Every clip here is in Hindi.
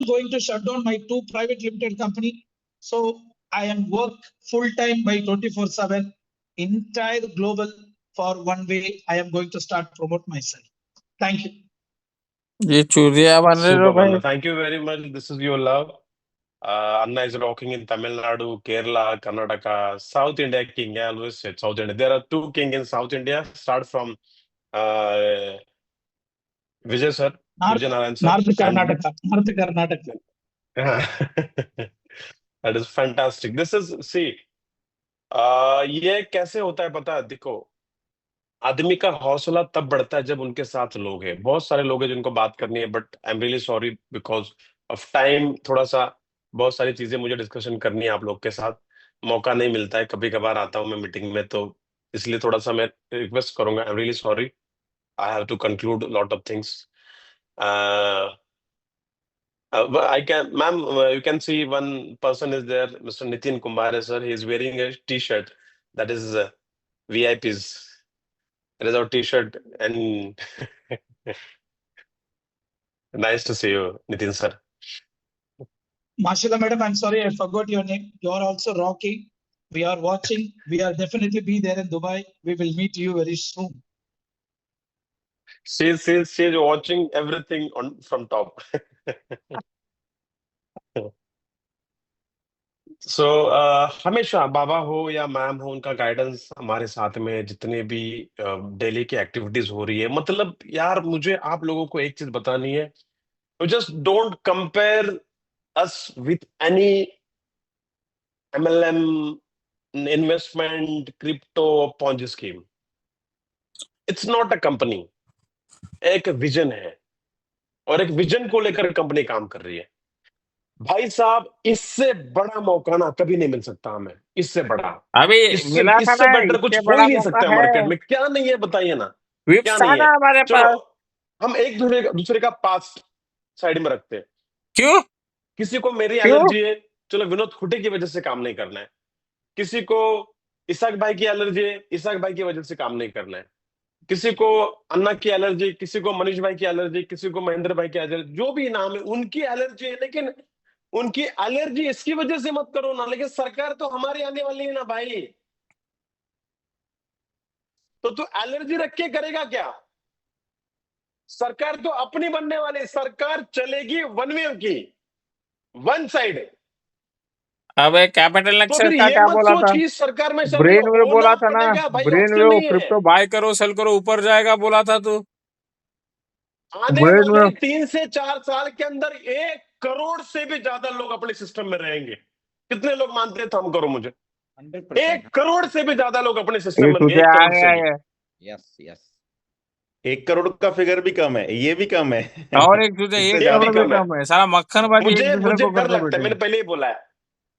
going to shut down my 2 private limited company. So I am work full time by 24/7 entire global for one way. I am going to start promote myself. Thank you. ये चूतिया बन रहे हो Super, भाई। Anna. Thank you very much. This is your love. Anna is rocking in Tamil Nadu, Kerala, Karnataka, South India king. I always said South India. There are two kings in South India. Start from uh, Vijay sir, North, Vijay Narayan sir, North and Karnataka, North Karnataka. that is fantastic. This is see. ये कैसे होता है पता है? देखो, आदमी का हौसला तब बढ़ता है जब उनके साथ लोग हैं। बहुत सारे लोग हैं जिनको बात करनी है, but I am really sorry because of time. थोड़ा सा बहुत सारी चीजें मुझे डिस्कशन करनी है आप लोग के साथ, मौका नहीं मिलता है। कभी कभार आता हूँ मैं मीटिंग में, तो इसलिए थोड़ा सा मैं रिक्वेस्ट करूंगा। I am really sorry, I have to conclude lot of things. I can, ma'am, you can see one person is there, Mr. Nitin Kumbhare sir. He is wearing a T-shirt that is VIPs. It is our T-shirt, and nice to see you, Nitin sir. Mashila madam, I'm sorry, I forgot your name. You are also rocking. We are watching. We are definitely be there in Dubai. We will meet you very soon. She's watching everything on from top. So हमेशा बाबा हो या मैम हो, उनका गाइडेंस हमारे साथ में, जितने भी डेली की एक्टिविटीज हो रही है। मतलब यार, मुझे आप लोगों को एक चीज बतानी है, just don't compare us with any MLM, investment, crypto, Ponzi scheme. It's not a company, एक विजन है, और एक विजन को लेकर कंपनी काम कर रही है। भाई साहब, इससे बड़ा मौका ना कभी नहीं मिल सकता हमें। इससे बड़ा, अभी इससे मिला था इससे ना, बेटर कुछ इससे हो बड़ा ही नहीं मौका सकता है। मार्केट में। क्या नहीं है बताइए ना, विप्स क्या था नहीं ना है? हमारे चलो, पास। हम एक दूसरे का पास्ट साइड में रखते हैं। क्यों? किसी को मेरी क्यों? एलर्जी है, चलो विनोद खुटे की वजह से काम नहीं करना है। किसी को इसाक भाई की एलर्जी है, इसाक भाई की वजह से काम नहीं करना है। किसी को अन्ना की एलर्जी, किसी को मनीष भाई की एलर्जी, किसी को महेंद्र भाई की एलर्जी, जो भी नाम है उनकी एलर्जी है। लेकिन उनकी एलर्जी इसकी वजह से मत करो ना। लेकिन सरकार तो हमारी आने वाली है ना भाई, तो तू एलर्जी रख के करेगा क्या? सरकार तो अपनी बनने वाली, सरकार चलेगी वन वे की, वन साइड। अब कैपिटल तो फिर नेक्सस का ये क्या मत बोला सोच था? कि सरकार में शामिल ब्रेन वेव बोला होना था ना, पड़ेगा भाई, ब्रेन ऑप्शन वेव, नहीं है। क्रिप्टो बाय करो, सेल करो, ऊपर जाएगा बोला था तू। आने ब्रेन वाले वेव 3 से 4 साल के अंदर 1 करोड़ से भी ज्यादा लोग अपने सिस्टम में रहेंगे। कितने लोग मानते हैं? थम करो मुझे। 1 करोड़ से भी ज्यादा लोग अपने सिस्टम ये में, तुझे 1 आ करोड़ से गया भी। है। यस यस 1 करोड़ का फिगर भी कम है, ये भी कम है। और एक तुझे इससे 1 ज्यादा करोड़ भी कम है। कम है। सारा मक्खन बाजी एक मुझे दूसरे मुझे को डर करते लगता है, बैठे। मैंने पहले ही बोला है।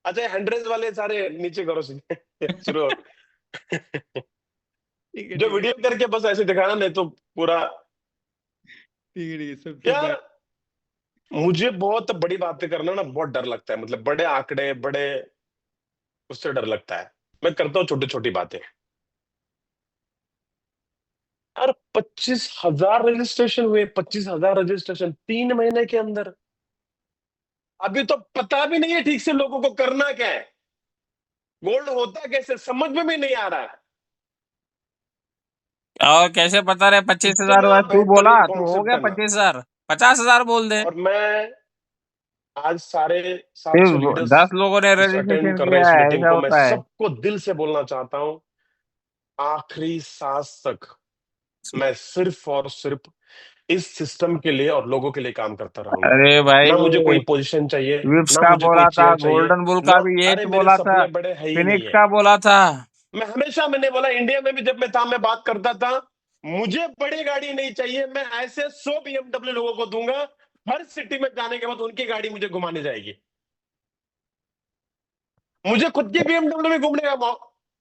अच्छा, 100 वाले सारे नीचे करो सीधे शुरू। जो वीडियो करके बस ऐसे दिखाना, नहीं तो पूरा। यार, मुझे बहुत बड़ी बातें करना ना बहुत डर लगता है। मतलब बड़े आंकड़े, बड़े, उससे डर लगता है। मैं करता हूँ छोटी छोटी बातें। यार, 25,000 रजिस्ट्रेशन हुए, 25,000 रजिस्ट्रेशन 3 महीने के अंदर। अभी तो पता भी नहीं है ठीक से लोगों को करना क्या है, गोल्ड होता कैसे समझ में भी नहीं आ रहा है। और कैसे पता रहे 25,000 इतना हुआ? तू बोला बेहतरीन तो हो कॉन्सेप्ट गया है ना। 25,000। 50,000 बोल दे। और मैं आज सारे सिर्फ 700 लीडर्स 10 लोगों ने इस अटेंड रजिस्ट्रेशन कर रहे हैं किया इस है, मीटिंग ऐसा को। मैं होता है। सबको दिल से बोलना चाहता हूं, आखिरी सांस तक मैं सिर्फ और सिर्फ इस सिस्टम के लिए और लोगों के लिए काम करता रहूंगा। अरे भाई, ना मुझे कोई पोजीशन चाहिए, विप्स ना का मुझे कोई बोला था, चेयर चाहिए, गोल्डन बुल ना। का भी यही अरे तो मेरे बोला था, सपने बड़े है ही नहीं फिनिक्स है। का बोला था। मैंने बोला, इंडिया में भी जब मैं था, मैं बात करता था, मुझे बड़ी गाड़ी नहीं चाहिए। मैं ऐसे 100 BMW लोगों को दूंगा, हर सिटी में जाने के बाद उनकी गाड़ी मुझे घुमाने जाएगी। मुझे खुद की BMW में घूमने का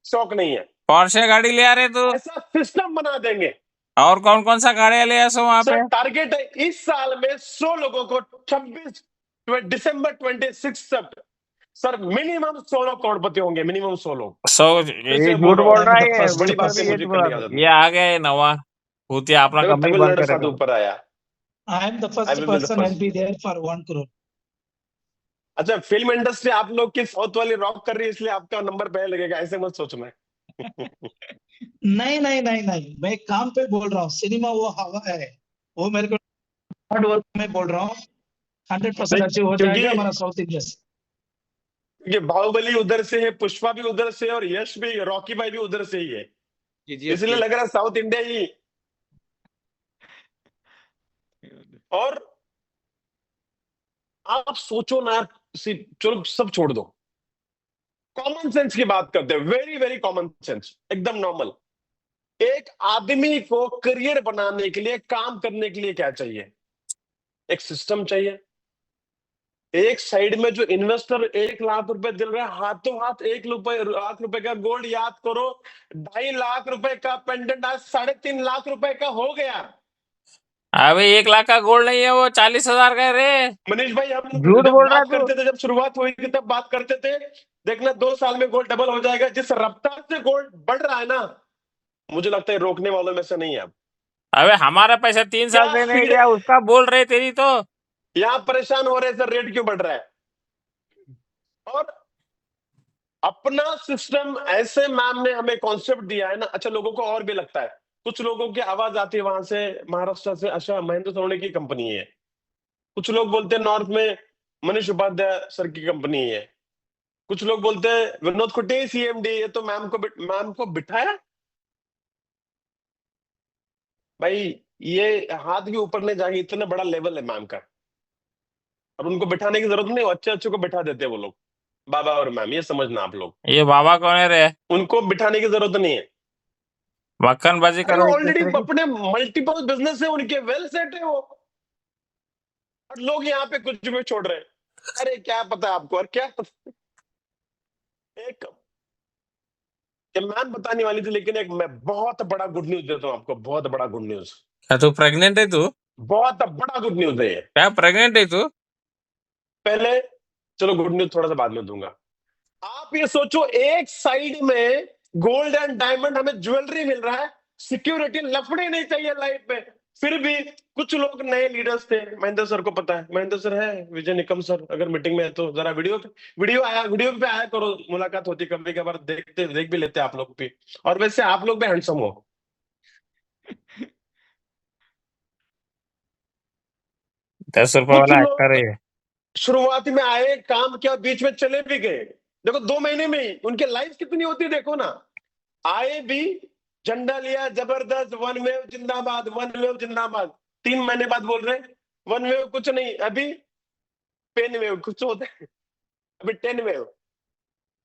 शौक नहीं है। पोर्शे गाड़ी ले आ रहे तू? ऐसा सिस्टम बना देंगे। और कौन कौन सा गाड़ियां ले आसो वहां पे? सर, टारगेट है इस साल में 100 लोगों को, 26 दिसंबर 26 तक सर मिनिमम 100 लोग करोड़पति होंगे। मिनिमम 100 लोग। ये बोल झूठ रहा बोल हूँ, रहा है ये। बड़ी विप्स ने बातें भी ये मुझे तो करने बोला की था। आदत ये नहीं। आ गया है नवा भूतिया, अपना देखो, कम ही बंद तमिलनाडु करेगा। साधु ऊपर आया। I am the I first will be the person. I'll first. be there for 1 crore. अच्छा, फिल्म इंडस्ट्री आप लोग की साउथ वाली रॉक कर रही है इसलिए आपका नंबर पहले लगेगा, ऐसे मत सोचना। नहीं नहीं नहीं नहीं, मैं काम पे बोल रहा हूँ। सिनेमा वो हवा है, वो मेरे को हार्ड वर्क में बोल रहा हूँ। 100% नहीं, अचीव हो क्योंकि जाएगा हमारा साउथ इंडिया से। ये बाहुबली उधर से है, पुष्पा भी उधर से है, और यश भी, रॉकी भाई भी उधर से ही है, इसलिए लग रहा है साउथ इंडिया ही। और आप सोचो ना, चलो सब छोड़ दो, कॉमन सेंस की बात करते हैं, वेरी वेरी कॉमन सेंस, एकदम नॉर्मल। एक आदमी को करियर बनाने के लिए, काम करने के लिए क्या चाहिए? एक सिस्टम चाहिए। एक साइड में जो इन्वेस्टर 1 लाख रुपए दिल रहा है, हाथों हाथ 1 लाख रुपए का गोल्ड, याद करो 2.5 लाख रुपए का पेंडेंट आज 3.5 लाख रुपए का हो गया। अबे 1 लाख का गोल्ड नहीं है, वो 40,000 का है रे। मनीष भाई, हम झूठ जब बोल रहा है बात तू। करते थे, जब शुरुआत हुई थी तब बात करते थे, देखना 2 साल में गोल्ड डबल हो जाएगा। जिस रफ्तार से गोल्ड बढ़ रहा है ना, मुझे लगता है रोकने वालों में से नहीं है अब। अबे हमारा पैसा 3 साल क्या से नहीं स्पीड है, गया, उसका बोल रहे तेरी तो। यहां परेशान हो रहे हैं सर, रेट क्यों बढ़ रहा है? और अपना सिस्टम ऐसे मैम ने हमें कॉन्सेप्ट दिया है ना। अच्छा, लोगों को और भी लगता है, कुछ लोगों की आवाज आती है वहां से, महाराष्ट्र से, अच्छा महेंद्र सोनी की कंपनी है। कुछ लोग बोलते हैं नॉर्थ में मनीष उपाध्याय सर की कंपनी है। कुछ लोग बोलते हैं विनोद खुट्टे सीएमडी, ये तो मैम को बिठाया। भाई ये हाथ भी ऊपर नहीं जाएगी, इतना बड़ा लेवल है मैम का, और उनको बिठाने की जरूरत नहीं, अच्छे अच्छे को बिठा देते हैं वो लोग, बाबा और मैम, ये समझना आप लोग। ये बाबा कौन है रे? उनको बिठाने की जरूरत नहीं है। मक्खनबाजी अरे करो एक ऑलरेडी दूसरे की। अपने मल्टीपल बिजनेस है उनके, वेल सेट है वो, और लोग यहाँ पे कुछ भी छोड़ रहे हैं। अरे क्या पता है आपको, और क्या पता। एक ये मैम बताने वाली थी, लेकिन एक मैं बहुत बड़ा गुड न्यूज देता हूँ आपको, बहुत बड़ा गुड न्यूज, क्या तू प्रेग्नेंट है तू? बहुत बड़ा गुड न्यूज है ये। क्या प्रेग्नेंट है तू? पहले चलो गुड न्यूज थोड़ा सा बाद में दूंगा। आप ये सोचो, एक साइड में गोल्ड एंड डायमंड, हमें ज्वेलरी मिल रहा है, सिक्योरिटी, लफड़े नहीं चाहिए लाइफ में, फिर भी कुछ लोग नए लीडर्स थे। महेंद्र सर को पता है, महेंद्र सर है, विजय निकम सर अगर मीटिंग में है तो जरा वीडियो पे आया करो, मुलाकात होती कभी कभार, देख भी लेते आप लोग भी। और वैसे आप लोग भी हैंडसम हो। 10 रुपए कुछ वाला एक्टर लोग है ये। शुरुआत में आए, काम किया, बीच में चले भी गए। देखो 2 महीने में ही उनकी लाइफ कितनी होती है, देखो ना। आए भी, झंडा लिया, जबरदस्त, वन वेव जिंदाबाद, वन वेव जिंदाबाद। 3 महीने बाद बोल रहे हैं वन वेव कुछ नहीं, अभी पेन वेव कुछ होता है, अभी 10 वेव,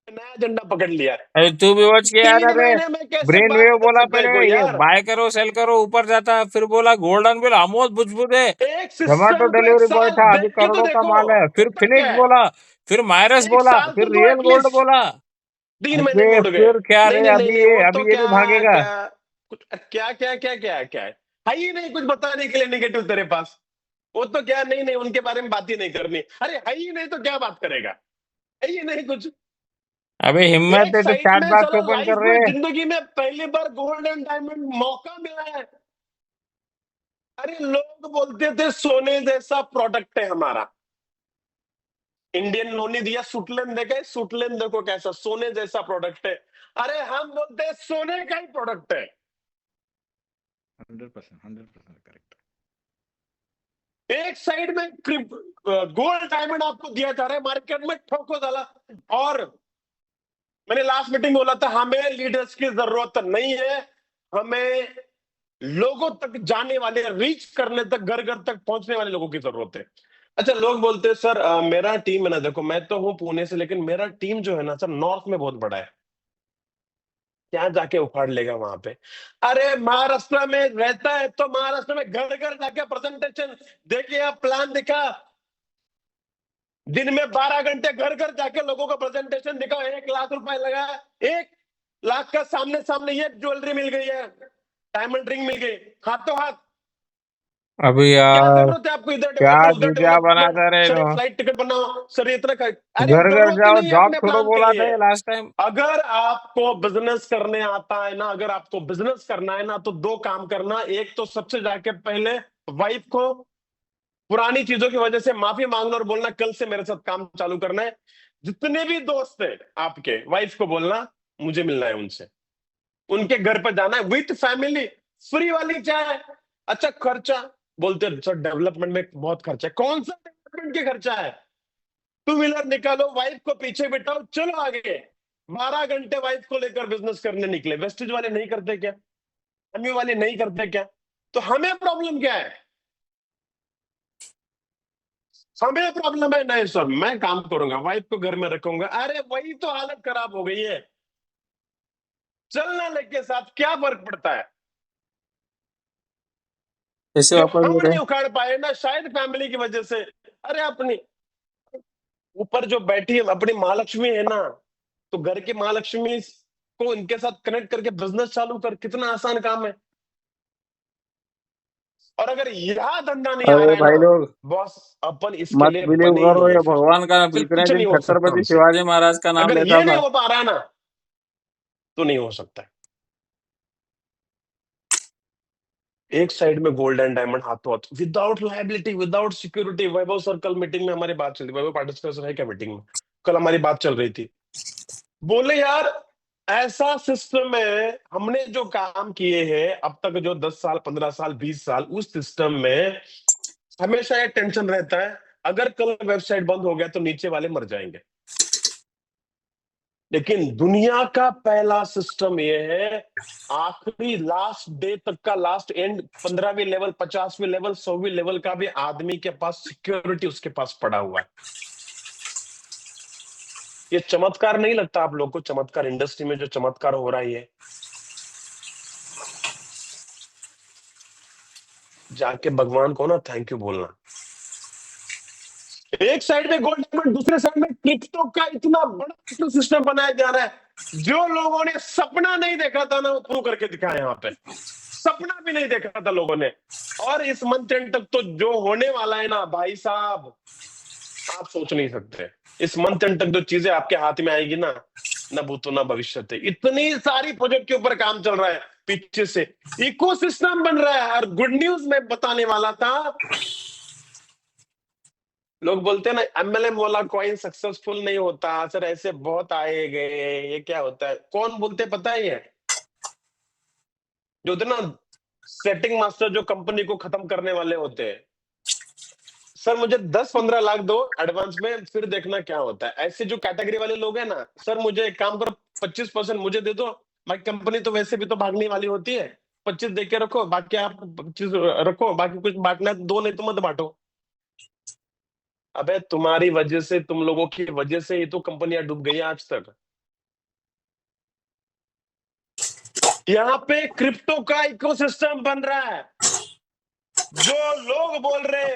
नया झंडा पकड़ लिया। अरे तू भी वॉच किया यार। 3 महीने में कैसे ब्रेन बात वेव कर बोला सकता है पहले, कोई ये यार? बाय करो सेल करो ऊपर जाता है, फिर बोला गोल्डन बिल अमोद बुझबुदे। एक जोमेटो सिस्टम को एक डिलीवरी बॉय साल था, अभी देख के तो करोड़ों का देखो माल है। फिर होता क्या फिनिक्स है। बोला, फिर माइरस एक बोला, साल फिर तो दो रियल गोल्ड एटलीस्ट, बोला। 3 महीने में अबे उड़ गए। फिर क्या नहीं रे, नहीं नहीं अभी नहीं, ये वो तो अभी ये भी क्या भागेगा। क्या कुछ, क्या क्या क्या क्या क्या है ही नहीं कुछ बताने के लिए नेगेटिव तेरे पास। वो तो क्या, नहीं नहीं उनके बारे में बात ही नहीं करनी। अरे है ही नहीं तो क्या बात करेगा, है ही नहीं कुछ। अबे हिम्मत एक है तो साइड चैट में बॉक्स चलो, ओपन लाइफ कर में रहे। जिंदगी में पहली बार गोल्ड एंड डायमंड मौका मिला है। अरे लोग बोलते थे सोने जैसा प्रोडक्ट है हमारा, इंडियन लोनी दिया, सुटलेन देखा, सुटलेन देखो कैसा सोने जैसा प्रोडक्ट है। अरे हम बोलते हैं सोने का ही प्रोडक्ट है। 100% करेक्ट। एक साइड में गोल्ड डायमंड आपको दिया जा रहा है, मार्केट में ठोको डाला। और मैंने लास्ट मीटिंग बोला था, हमें लीडर्स की जरूरत नहीं है, हमें लोगों तक जाने वाले, रीच करने तक, घर घर तक पहुंचने वाले लोगों की जरूरत है। अच्छा, लोग बोलते हैं सर मेरा टीम है ना, देखो मैं तो हूं पुणे से, लेकिन मेरा टीम जो है ना सर नॉर्थ में बहुत बड़ा है, क्या जाके उखाड़ लेगा वहां पे। अरे महाराष्ट्र में रहता है तो महाराष्ट्र में घर घर जाके प्रेजेंटेशन देखिए, प्लान दिखा, दिन में 12 घंटे घर घर जाके लोगों को प्रेजेंटेशन दिखाओ, 1 लाख रुपए लगा, 1 लाख का सामने सामने ये ज्वेलरी मिल गई है, डायमंड रिंग मिल गई, हाथों हाथ। अभी क्या यार जरूरत है आपको इधर क्या डेवलपमेंट, उधर जुतिया डेवलपमेंट, बनाता रहे सर नो। ये फ्लाइट टिकट बनाओ, सर ये इतना अरे घर घर जरूरत ही जाओ, नहीं है जॉब अपने छोड़ो प्लान के बोला था लिए। ये लास्ट टाइम। अगर आपको बिजनेस करने आता है ना, अगर आपको बिजनेस करना है ना, तो 2 काम करना। एक तो सबसे जाके पहले वाइफ को पुरानी चीजों की वजह से माफी मांगना और बोलना कल से मेरे साथ काम चालू करना है। जितने भी दोस्त हैं आपके, वाइफ को बोलना मुझे मिलना है उनसे, उनके घर पर जाना है विथ फैमिली, फ्री वाली चाय। अच्छा खर्चा बोलते हैं सर डेवलपमेंट में बहुत खर्चा है, कौन सा डेवलपमेंट के खर्चा है? टू व्हीलर निकालो, वाइफ को पीछे बिठाओ, चलो आगे। 12 घंटे वाइफ को लेकर बिजनेस करने निकले, वेस्टेज वाले नहीं करते क्या? एमयू वाले नहीं करते क्या? तो हमें प्रॉब्लम क्या है? हमें प्रॉब्लम है नहीं सर मैं काम करूंगा, वाइफ को घर में रखूंगा। अरे वही तो हालत खराब हो गई है। चलना लेके साथ क्या फर्क पड़ता है? कैसे जो वापस हम बोल रहे नहीं हैं? उखाड़ पाए ना, शायद फैमिली की वजह से। अरे अपनी ऊपर जो बैठी है अपनी महालक्ष्मी है ना, तो घर की महालक्ष्मी को इनके साथ कनेक्ट करके बिजनेस चालू कर, कितना आसान काम है। और अगर यह धंधा नहीं आ अरे रहा है भाई ना लोग, बॉस, अपन इसके मत लिए बिलीव बने ही करो, नहीं है। ये फिर भगवान का फिर जितने कुछ दिन नहीं हो सकता छत्रपति हमसे। शिवाजी महाराज का नाम अगर लेता ये नहीं था, हो पा रहा ना तो नहीं हो सकता है। एक साइड में गोल्ड एंड डायमंड हाथों हाथ, विदाउट लायबिलिटी, विदाउट सिक्योरिटी। वैभव सर कल मीटिंग में हमारी बात चल रही, वैभव पाटिल सर है क्या मीटिंग में? कल हमारी बात चल रही थी, बोले यार ऐसा सिस्टम है, हमने जो काम किए हैं अब तक, जो 10 साल 15 साल 20 साल, उस सिस्टम में हमेशा ये टेंशन रहता है अगर कल वेबसाइट बंद हो गया तो नीचे वाले मर जाएंगे। लेकिन दुनिया का पहला सिस्टम ये है, आखिरी लास्ट डे तक का, लास्ट एंड 15वीं लेवल 50वीं लेवल 100वीं लेवल का भी आदमी के पास सिक्योरिटी उसके पास पड़ा हुआ है। ये चमत्कार नहीं लगता आप लोग को? चमत्कार इंडस्ट्री में जो चमत्कार हो रहा है, ये जाके भगवान को ना थैंक यू बोलना। एक साइड में गोल्ड डायमंड, दूसरे साइड में क्रिप्टो का इतना बड़ा सिस्टम बनाया जा रहा है। जो लोगों ने सपना नहीं देखा था ना, वो प्रूव करके दिखाया यहाँ पे। सपना भी नहीं देखा था लोगों ने। और इस मंथ एंड तक तो जो होने वाला है ना भाई साहब, आप सोच नहीं सकते। इस मंथ एंड तक जो चीजें आपके हाथ में आएगी ना, न भूतो न भविष्य थे। इतनी सारी प्रोजेक्ट के ऊपर काम चल रहा है पीछे से, इकोसिस्टम बन रहा है। और गुड न्यूज मैं बताने वाला था, लोग बोलते हैं ना एमएलएम वाला कॉइन सक्सेसफुल नहीं होता सर, ऐसे बहुत आए गए, ये क्या होता है? कौन बोलते पता है? ये जो होते ना सेटिंग मास्टर, जो कंपनी को खत्म करने वाले होते हैं, सर मुझे 10-15 लाख दो एडवांस में, फिर देखना क्या होता है। ऐसे जो कैटेगरी वाले लोग हैं ना, सर मुझे एक काम करो 25% मुझे दे दो, भाई कंपनी तो वैसे भी तो भागने वाली होती है, 25 दे के रखो, बाकी आप 25 रखो, बाकी कुछ बांटना है दो, नहीं तो मत बांटो। अबे तुम्हारी वजह से, तुम लोगों की वजह से ही तो कंपनियां डूब गई आज तक। यहाँ पे क्रिप्टो का इकोसिस्टम बन रहा है। जो लोग बोल रहे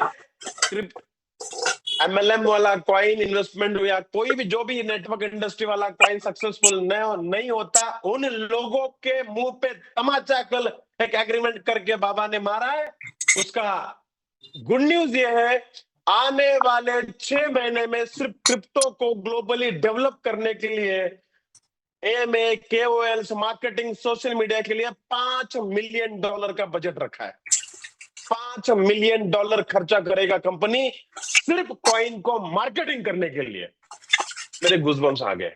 एमएलएम वाला कॉइन इन्वेस्टमेंट या कोई भी जो भी नेटवर्क इंडस्ट्री वाला कॉइन सक्सेसफुल नहीं होता, उन लोगों के मुंह पे तमाचा कल एक एग्रीमेंट करके बाबा ने मारा है। उसका गुड न्यूज ये है, आने वाले 6 महीने में सिर्फ क्रिप्टो को ग्लोबली डेवलप करने के लिए एएमए, केओएल, मार्केटिंग, सोशल मीडिया के लिए $5 मिलियन का बजट रखा है। $5 मिलियन खर्चा करेगा कंपनी सिर्फ कॉइन को मार्केटिंग करने के लिए। मेरे गूज़बम्स आ गए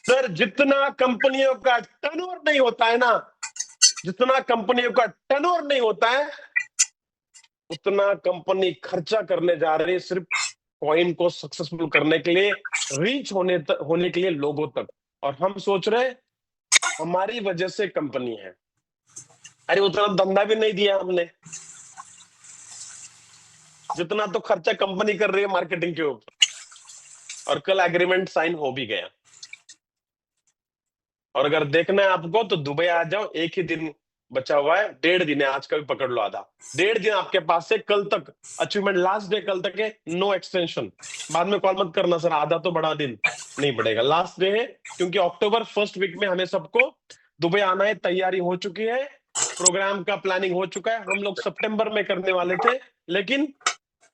सर। जितना कंपनियों का टर्नओवर नहीं होता है ना, जितना कंपनियों का टर्नओवर नहीं होता है, उतना कंपनी खर्चा करने जा रही है सिर्फ कॉइन को सक्सेसफुल करने के लिए, रीच होने के लिए लोगों तक। और हम सोच रहे हमारी वजह से कंपनी है। अरे उतना धंधा भी नहीं दिया हमने जितना तो खर्चा कंपनी कर रही है मार्केटिंग के ऊपर। और कल एग्रीमेंट साइन हो भी गया। और अगर देखना है आपको तो दुबई आ जाओ, एक ही दिन बचा हुआ है, 1.5 दिन है, आज का भी पकड़ लो आधा। 1.5 दिन आपके पास है, कल तक अचीवमेंट, लास्ट डे कल तक है, नो एक्सटेंशन। बाद में कॉल मत करना सर आधा तो बड़ा दिन नहीं बढ़ेगा, लास्ट डे है। क्योंकि अक्टूबर फर्स्ट वीक में हमें सबको दुबई आना है, तैयारी हो चुकी है, प्रोग्राम का प्लानिंग हो चुका है। हम लोग सितंबर में करने वाले थे, लेकिन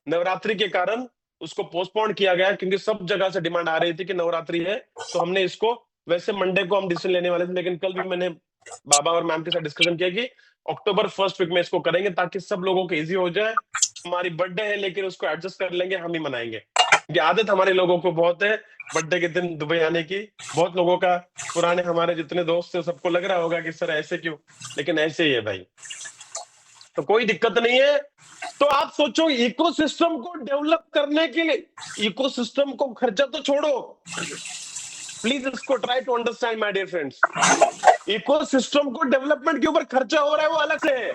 नवरात्रि के कारण उसको पोस्टपोन किया गया, क्योंकि सब जगह से डिमांड आ रही थी कि नवरात्रि है। तो हमने इसको, वैसे मंडे को हम डिसीजन लेने वाले थे, लेकिन कल भी मैंने बाबा और मैम के साथ डिस्कशन किया कि अक्टूबर फर्स्ट वीक में इसको करेंगे ताकि सब लोगों को इजी हो जाए। हमारी बर्थडे है लेकिन उसको एडजस्ट कर लेंगे, हम ही मनाएंगे। ये आदत हमारे लोगों को बहुत है बर्थडे के दिन दुबई आने की। बहुत लोगों का, पुराने हमारे जितने दोस्त थे सबको लग रहा होगा कि सर ऐसे क्यों, लेकिन ऐसे ही है भाई, तो कोई दिक्कत नहीं है। तो आप सोचो इकोसिस्टम को डेवलप करने के लिए, इकोसिस्टम को खर्चा तो छोड़ो, प्लीज इसको try to understand my dear friends. Ecosystem को डेवलपमेंट के ऊपर खर्चा हो रहा है वो अलग से है,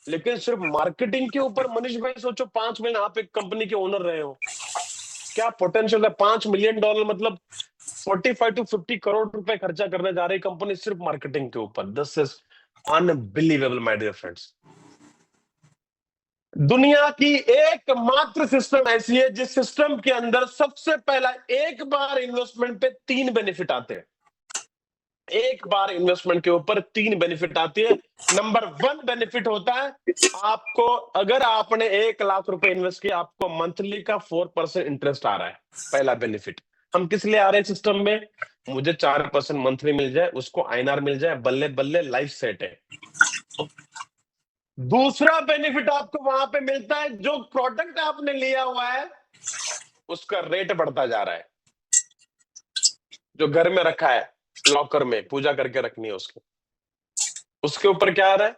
लेकिन सिर्फ मार्केटिंग के ऊपर मनीष भाई सोचो 5 मिलियन, आप एक कंपनी के ओनर रहे हो, क्या पोटेंशियल है। $5 मिलियन मतलब 45 to 50 करोड़ रुपए खर्चा करने जा रही कंपनी सिर्फ मार्केटिंग के ऊपर। This is unbelievable my dear friends. दुनिया की एकमात्र सिस्टम ऐसी है जिस सिस्टम के अंदर सबसे पहला एक बार इन्वेस्टमेंट पे 3 बेनिफिट आते हैं। एक बार इन्वेस्टमेंट के ऊपर 3 बेनिफिट आती है। नंबर 1 बेनिफिट होता है आपको, अगर आपने 1 लाख रुपए इन्वेस्ट किया आपको मंथली का 4% इंटरेस्ट आ रहा है। पहला बेनिफिट। हम किस लिए आ रहे हैं सिस्टम में, मुझे 4% मंथली मिल जाए, उसको आईएनआर मिल जाए, बल्ले बल्ले लाइफ सेट है। दूसरा बेनिफिट आपको वहां पे मिलता है, जो प्रोडक्ट आपने लिया हुआ है उसका रेट बढ़ता जा रहा है। जो घर में रखा है लॉकर में पूजा करके रखनी है उसके ऊपर क्या आ रहा है,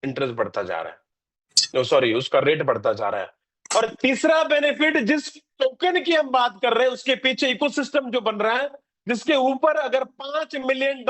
इंटरेस्ट बढ़ता जा रहा है, सॉरी उसका रेट बढ़ता जा रहा है। और तीसरा बेनिफिट, जिस टोकन की हम बात कर रहे हैं उसके पीछे इकोसिस्टम जो बन रहा है, जिसके ऊपर अगर $5 मिलियन